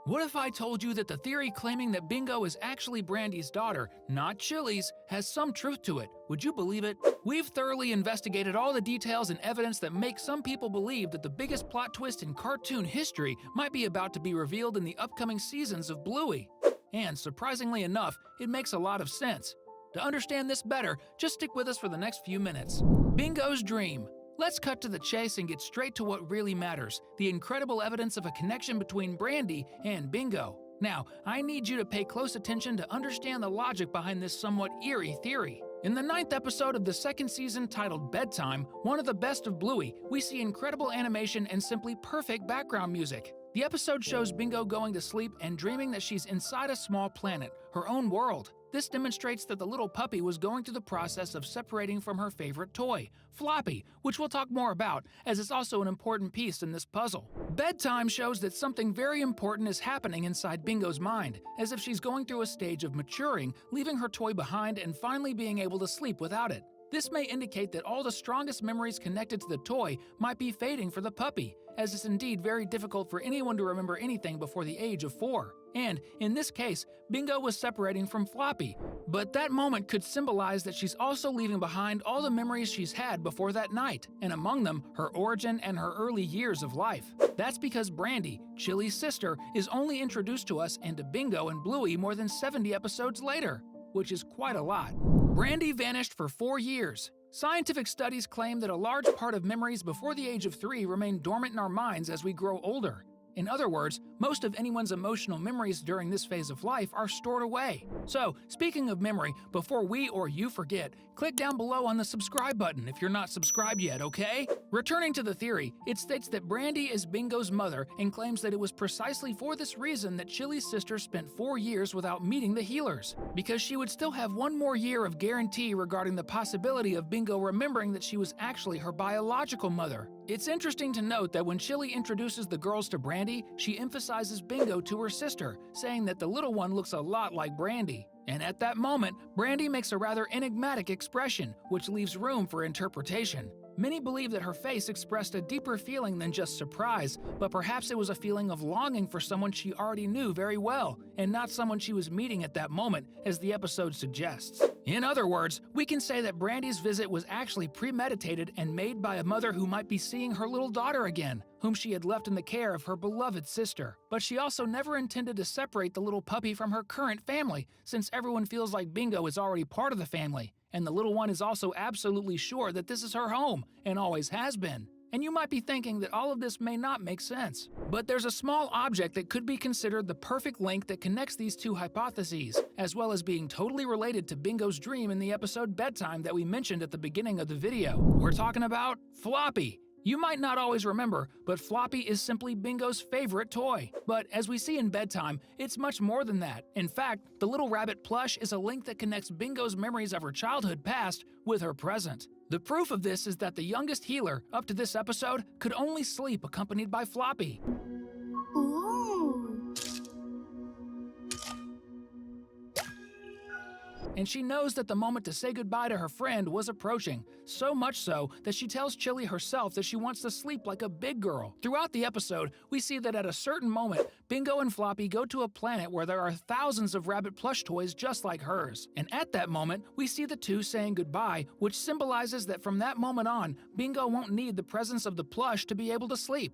What if I told you that the theory claiming that Bingo is actually Brandy's daughter, not Chili's, has some truth to it? Would you believe it? We've thoroughly investigated all the details and evidence that make some people believe that the biggest plot twist in cartoon history might be about to be revealed in the upcoming seasons of Bluey. And surprisingly enough, it makes a lot of sense. To understand this better, just stick with us for the next few minutes. Bingo's dream. Let's cut to the chase and get straight to what really matters, the incredible evidence of a connection between Brandy and Bingo. Now, I need you to pay close attention to understand the logic behind this somewhat eerie theory. In the 9th episode of the 2nd season titled Bedtime, one of the best of Bluey, we see incredible animation and simply perfect background music. The episode shows Bingo going to sleep and dreaming that she's inside a small planet, her own world. This demonstrates that the little puppy was going through the process of separating from her favorite toy, Floppy, which we'll talk more about, as it's also an important piece in this puzzle. Bedtime shows that something very important is happening inside Bingo's mind, as if she's going through a stage of maturing, leaving her toy behind and finally being able to sleep without it. This may indicate that all the strongest memories connected to the toy might be fading for the puppy, as it's indeed very difficult for anyone to remember anything before the age of 4. And, in this case, Bingo was separating from Floppy. But that moment could symbolize that she's also leaving behind all the memories she's had before that night, and among them, her origin and her early years of life. That's because Brandy, Chili's sister, is only introduced to us and to Bingo and Bluey more than 70 episodes later, which is quite a lot. Brandy vanished for 4 years. Scientific studies claim that a large part of memories before the age of 3 remain dormant in our minds as we grow older. In other words, most of anyone's emotional memories during this phase of life are stored away. So, speaking of memory, before we or you forget, click down below on the subscribe button if you're not subscribed yet, okay? Returning to the theory, it states that Brandy is Bingo's mother and claims that it was precisely for this reason that Chili's sister spent 4 years without meeting the healers, because she would still have 1 more year of guarantee regarding the possibility of Bingo remembering that she was actually her biological mother. It's interesting to note that when Chili introduces the girls to Brandy, she emphasizes Bingo to her sister, saying that the little one looks a lot like Brandy. And at that moment, Brandy makes a rather enigmatic expression, which leaves room for interpretation. Many believe that her face expressed a deeper feeling than just surprise, but perhaps it was a feeling of longing for someone she already knew very well, and not someone she was meeting at that moment, as the episode suggests. In other words, we can say that Brandy's visit was actually premeditated and made by a mother who might be seeing her little daughter again, whom she had left in the care of her beloved sister. But she also never intended to separate the little puppy from her current family, since everyone feels like Bingo is already part of the family, and the little one is also absolutely sure that this is her home, and always has been. And you might be thinking that all of this may not make sense. But there's a small object that could be considered the perfect link that connects these two hypotheses, as well as being totally related to Bingo's dream in the episode Bedtime that we mentioned at the beginning of the video. We're talking about Floppy. You might not always remember, but Floppy is simply Bingo's favorite toy. But as we see in Bedtime, it's much more than that. In fact, the little rabbit plush is a link that connects Bingo's memories of her childhood past with her present. The proof of this is that the youngest healer, up to this episode, could only sleep accompanied by Floppy. Ooh. And she knows that the moment to say goodbye to her friend was approaching, so much so that she tells Chili herself that she wants to sleep like a big girl. Throughout the episode, we see that at a certain moment, Bingo and Floppy go to a planet where there are thousands of rabbit plush toys just like hers. And at that moment, we see the two saying goodbye, which symbolizes that from that moment on, Bingo won't need the presence of the plush to be able to sleep.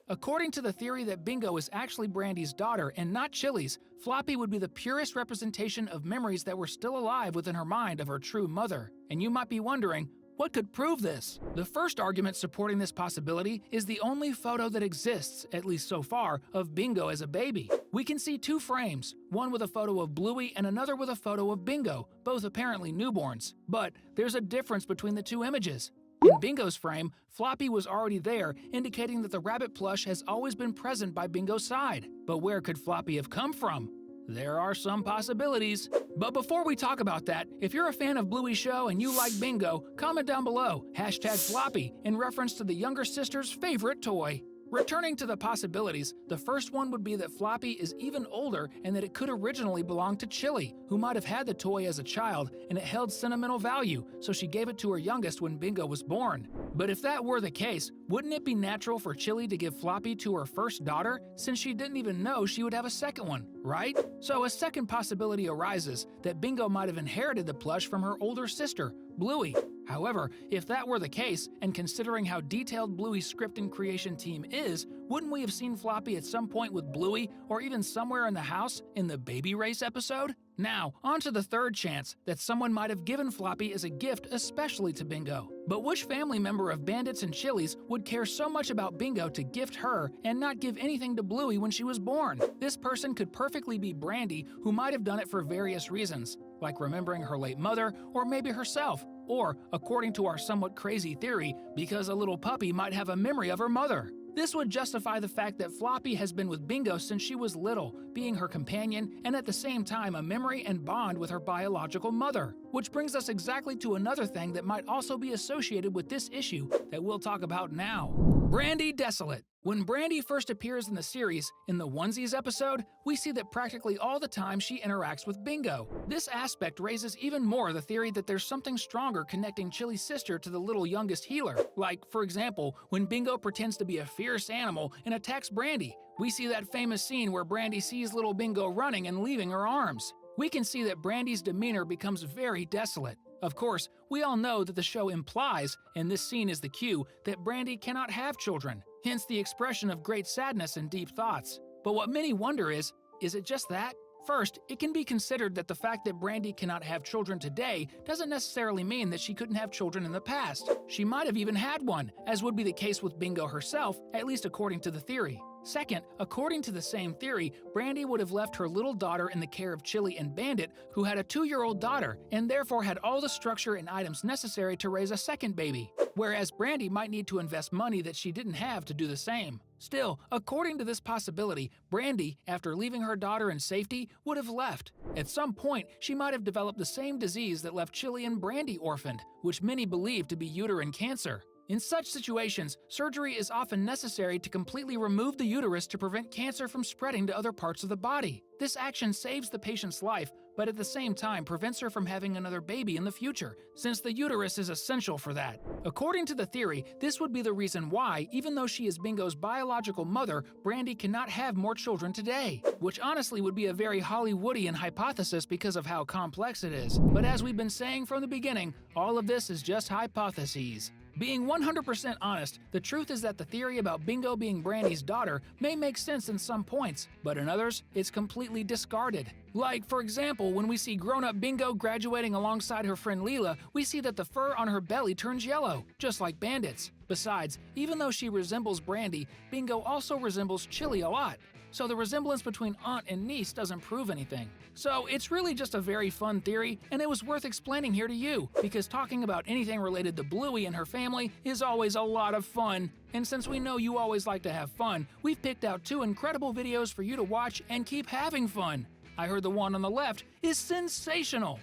According to the theory that Bingo is actually Brandy's daughter and not Chili's, Floppy would be the purest representation of memories that were still alive within her mind of her true mother. And you might be wondering, what could prove this? The first argument supporting this possibility is the only photo that exists, at least so far, of Bingo as a baby. We can see 2 frames, one with a photo of Bluey and another with a photo of Bingo, both apparently newborns. But there's a difference between the 2 images. In Bingo's frame, Floppy was already there, indicating that the rabbit plush has always been present by Bingo's side. But where could Floppy have come from? There are some possibilities. But before we talk about that, if you're a fan of Bluey's show and you like Bingo, comment down below, #Floppy, in reference to the younger sister's favorite toy. Returning to the possibilities, the first one would be that Floppy is even older and that it could originally belong to Chili, who might have had the toy as a child and it held sentimental value, so she gave it to her youngest when Bingo was born. But if that were the case, wouldn't it be natural for Chili to give Floppy to her first daughter, since she didn't even know she would have a second one, right? So a second possibility arises that Bingo might have inherited the plush from her older sister, Bluey. However, if that were the case, and considering how detailed Bluey's script and creation team is, wouldn't we have seen Floppy at some point with Bluey, or even somewhere in the house in the Baby Race episode? Now, on to the third chance, that someone might have given Floppy as a gift especially to Bingo. But which family member of Bandits and Chili's would care so much about Bingo to gift her and not give anything to Bluey when she was born? This person could perfectly be Brandy, who might have done it for various reasons, like remembering her late mother, or maybe herself, or, according to our somewhat crazy theory, because a little puppy might have a memory of her mother. This would justify the fact that Floppy has been with Bingo since she was little, being her companion and at the same time a memory and bond with her biological mother. Which brings us exactly to another thing that might also be associated with this issue that we'll talk about now. Brandy Desolate. When Brandy first appears in the series, in the Onesies episode, we see that practically all the time she interacts with Bingo. This aspect raises even more the theory that there's something stronger connecting Chili's sister to the little youngest healer. Like, for example, when Bingo pretends to be a fierce animal and attacks Brandy. We see that famous scene where Brandy sees little Bingo running and leaving her arms. We can see that Brandy's demeanor becomes very desolate. Of course, we all know that the show implies, and this scene is the cue, that Brandy cannot have children, hence the expression of great sadness and deep thoughts. But what many wonder is it just that? First, it can be considered that the fact that Brandy cannot have children today doesn't necessarily mean that she couldn't have children in the past. She might have even had one, as would be the case with Bingo herself, at least according to the theory. Second, according to the same theory, Brandy would have left her little daughter in the care of Chili and Bandit, who had a 2-year-old daughter, and therefore had all the structure and items necessary to raise a second baby, whereas Brandy might need to invest money that she didn't have to do the same. Still, according to this possibility, Brandy, after leaving her daughter in safety, would have left. At some point, she might have developed the same disease that left Chili and Brandy orphaned, which many believe to be uterine cancer. In such situations, surgery is often necessary to completely remove the uterus to prevent cancer from spreading to other parts of the body. This action saves the patient's life, but at the same time prevents her from having another baby in the future, since the uterus is essential for that. According to the theory, this would be the reason why, even though she is Bingo's biological mother, Brandy cannot have more children today, which honestly would be a very Hollywoodian hypothesis because of how complex it is. But as we've been saying from the beginning, all of this is just hypotheses. Being 100% honest, the truth is that the theory about Bingo being Brandy's daughter may make sense in some points, but in others, it's completely discarded. Like, for example, when we see grown-up Bingo graduating alongside her friend Leela, we see that the fur on her belly turns yellow, just like Bandit's. Besides, even though she resembles Brandy, Bingo also resembles Chili a lot. So the resemblance between aunt and niece doesn't prove anything. So it's really just a very fun theory, and it was worth explaining here to you, because talking about anything related to Bluey and her family is always a lot of fun. And since we know you always like to have fun, we've picked out 2 incredible videos for you to watch and keep having fun. I heard the one on the left is sensational.